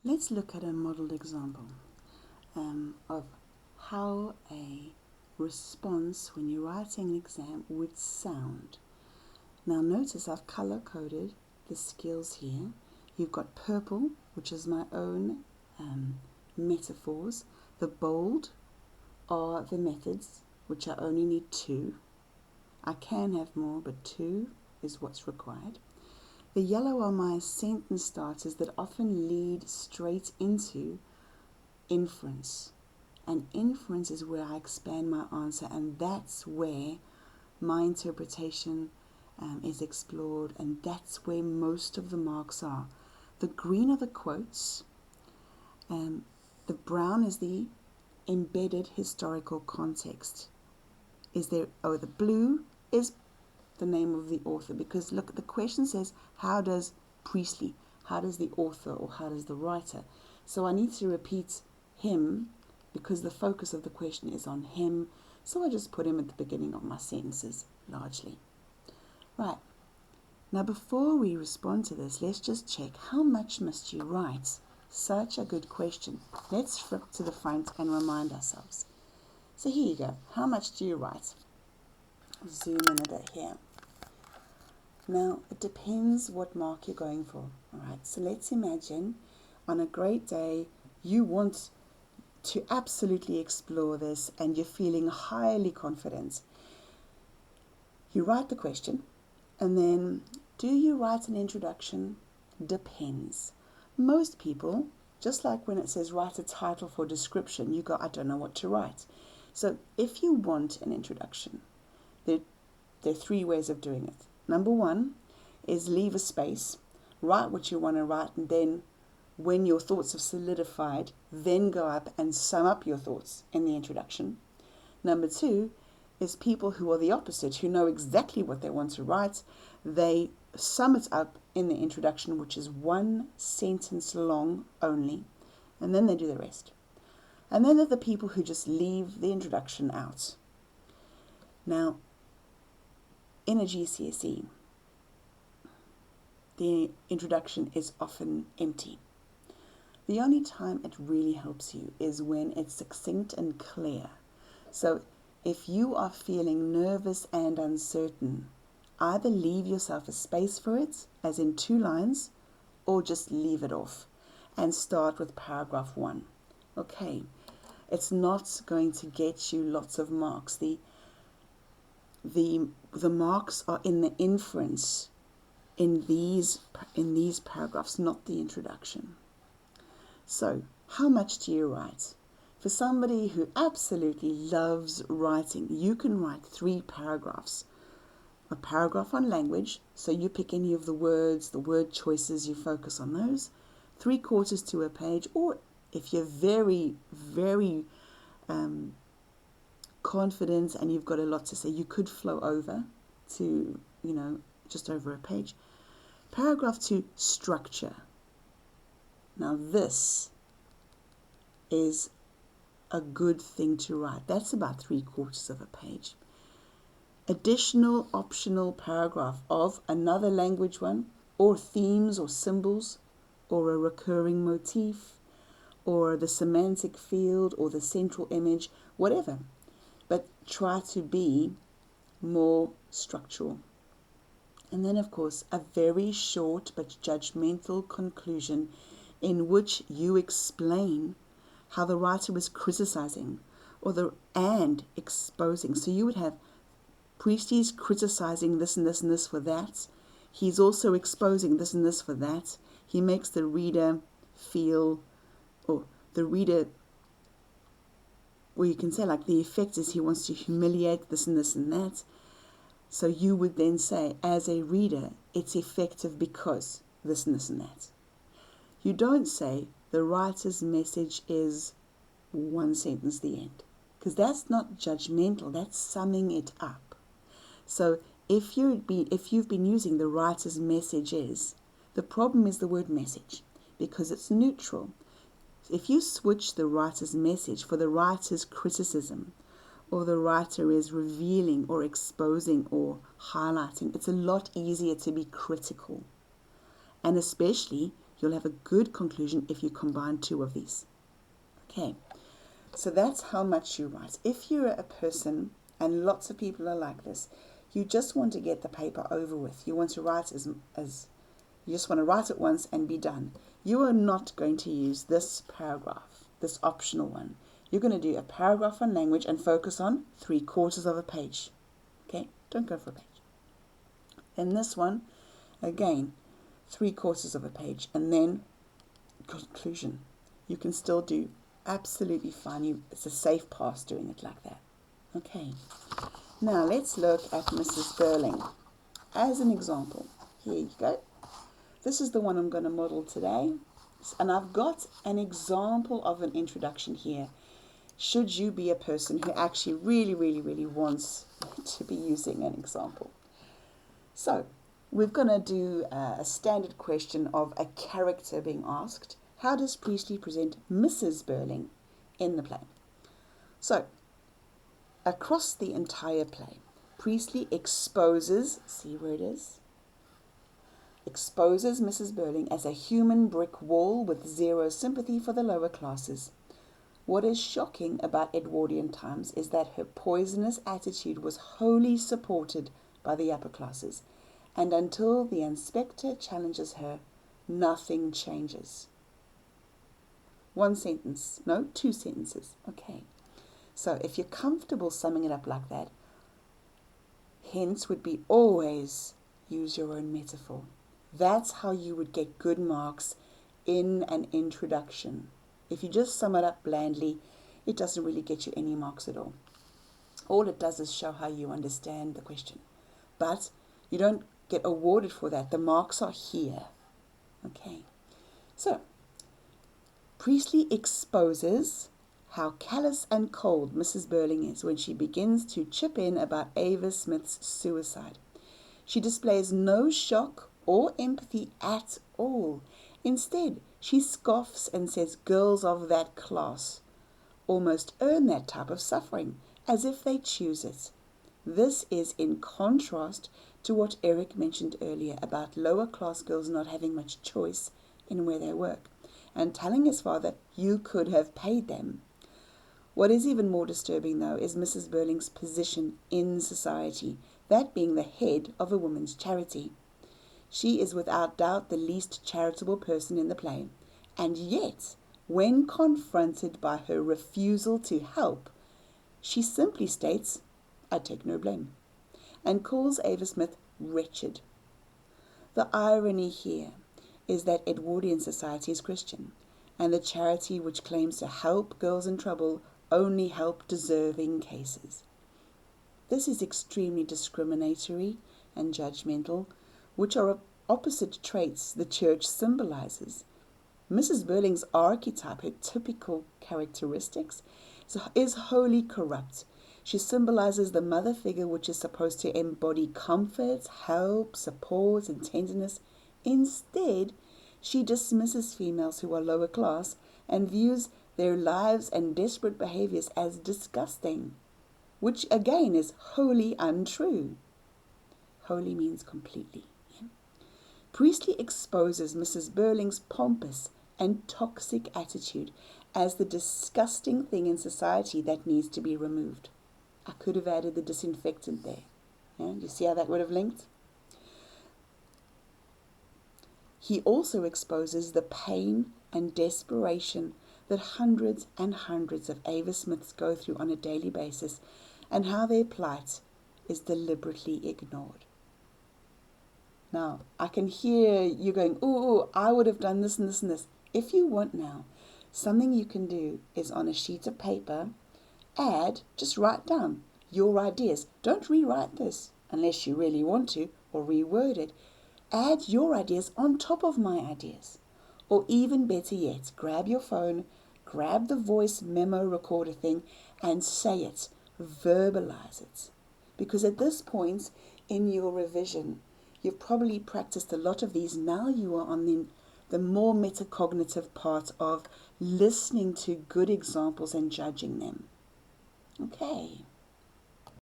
Let's look at a modelled example of how a response when you're writing an exam would sound. Now notice I've color coded the skills here. You've got purple, which is my own metaphors. The bold are the methods, which I only need 2. I can have more, but 2 is what's required. The yellow are my sentence starters that often lead straight into inference. And inference is where I expand my answer, and that's where my interpretation is explored, and that's where most of the marks are. The green are the quotes, the brown is the embedded historical context. The blue is the name of the author, because look, the question says, how does Priestley, how does the author, or how does the writer? So I need to repeat him because the focus of the question is on him, so I just put him at the beginning of my sentences largely. Right, now before we respond to this, let's just check, how much must you write? Such a good question. Let's flip to the front and remind ourselves. So here you go, how much do you write? Zoom in a bit here. Now, it depends what mark you're going for. All right, so let's imagine on a great day, you want to absolutely explore this and you're feeling highly confident. You write the question, and then do you write an introduction? Depends. Most people, just like when it says write a title for description, you go, I don't know what to write. So if you want an introduction, there are 3 ways of doing it. Number 1 is leave a space, write what you want to write, and then when your thoughts have solidified, then go up and sum up your thoughts in the introduction. Number 2 is people who are the opposite, who know exactly what they want to write. They sum it up in the introduction, which is 1 sentence long only, and then they do the rest. And then there are the people who just leave the introduction out. Now, in a GCSE, the introduction is often empty. The only time it really helps you is when it's succinct and clear. So if you are feeling nervous and uncertain, either leave yourself a space for it, as in 2 lines, or just leave it off and start with paragraph 1. Okay, it's not going to get you lots of marks. The marks are in the inference in these paragraphs, not the introduction. So, how much do you write? For somebody who absolutely loves writing, you can write 3 paragraphs. A paragraph on language, so you pick any of the words, the word choices, you focus on those. 3/4 to a page, or if you're very, very confident and you've got a lot to say, you could flow over to, just over a page. Paragraph 2, structure. Now this is a good thing to write. That's about 3/4 of a page. Additional optional paragraph of another language one, or themes or symbols, or a recurring motif, or the semantic field, or the central image, whatever. But try to be more structural. And then, of course, a very short but judgmental conclusion in which you explain how the writer was criticizing and exposing. So you would have Priestley's criticizing this and this and this for that. He's also exposing this and this for that. He makes the reader feel, or the reader, well, you can say like the effect is he wants to humiliate this and this and that. So you would then say, as a reader, it's effective because this and this and that. You don't say the writer's message is 1 sentence, the end, because that's not judgmental, that's summing it up. So if you've been using the writer's message is, the problem is the word message, because it's neutral. If you switch the writer's message for the writer's criticism, or the writer is revealing or exposing or highlighting, it's a lot easier to be critical. And especially You'll have a good conclusion if you combine two of these. Okay, so that's how much you write. If you're a person, and lots of people are like this, you just want to get the paper over with. You want to write you just want to write it once and be done. You are not going to use this paragraph, this optional one. You're going to do a paragraph on language and focus on 3/4 of a page. Okay, don't go for a page. Then this one, again, 3/4 of a page, and then conclusion. You can still do absolutely fine. It's a safe pass doing it like that. Okay, now let's look at Mrs. Birling as an example. Here you go. This is the one I'm going to model today. And I've got an example of an introduction here. Should you be a person who actually really wants to be using an example. So, we're going to do a standard question of a character being asked. How does Priestley present Mrs. Birling in the play? So, across the entire play, Priestley exposes, see where it is? Exposes Mrs. Birling as a human brick wall with zero sympathy for the lower classes. What is shocking about Edwardian times is that her poisonous attitude was wholly supported by the upper classes, and until the inspector challenges her, nothing changes. One sentence, no, 2 sentences. Okay, so if you're comfortable summing it up like that, hence would be always use your own metaphor. That's how you would get good marks in an introduction. If you just sum it up blandly, it doesn't really get you any marks at all. All it does is show how you understand the question. But you don't get awarded for that. The marks are here. Okay. So, Priestley exposes how callous and cold Mrs. Birling is when she begins to chip in about Ava Smith's suicide. She displays no shock or empathy at all. Instead, she scoffs and says girls of that class almost earn that type of suffering, as if they choose it. This is in contrast to what Eric mentioned earlier about lower class girls not having much choice in where they work, and telling his father, you could have paid them. What is even more disturbing, though, is Mrs. Birling's position in society, that being the head of a women's charity. She is without doubt the least charitable person in the play, and yet, when confronted by her refusal to help, she simply states, I take no blame, and calls Ava Smith wretched. The irony here is that Edwardian society is Christian, and the charity which claims to help girls in trouble only help deserving cases. This is extremely discriminatory and judgmental, which are opposite traits the church symbolizes. Mrs. Birling's archetype, her typical characteristics, is wholly corrupt. She symbolizes the mother figure which is supposed to embody comfort, help, support, and tenderness. Instead, she dismisses females who are lower class and views their lives and desperate behaviors as disgusting, which again is wholly untrue. Wholly means completely. Yeah? Priestley exposes Mrs. Birling's pompous and toxic attitude as the disgusting thing in society that needs to be removed. I could have added the disinfectant there. Yeah? You see how that would have linked? He also exposes the pain and desperation that hundreds and hundreds of Ava Smiths go through on a daily basis, and how their plight is deliberately ignored. Now, I can hear you going, oh, I would have done this and this and this. If you want now, something you can do is on a sheet of paper, just write down your ideas. Don't rewrite this unless you really want to, or reword it. Add your ideas on top of my ideas. Or even better yet, grab your phone, grab the voice memo recorder thing and say it, verbalize it. Because at this point in your revision, you've probably practiced a lot of these. Now you are on the more metacognitive part of listening to good examples and judging them. Okay.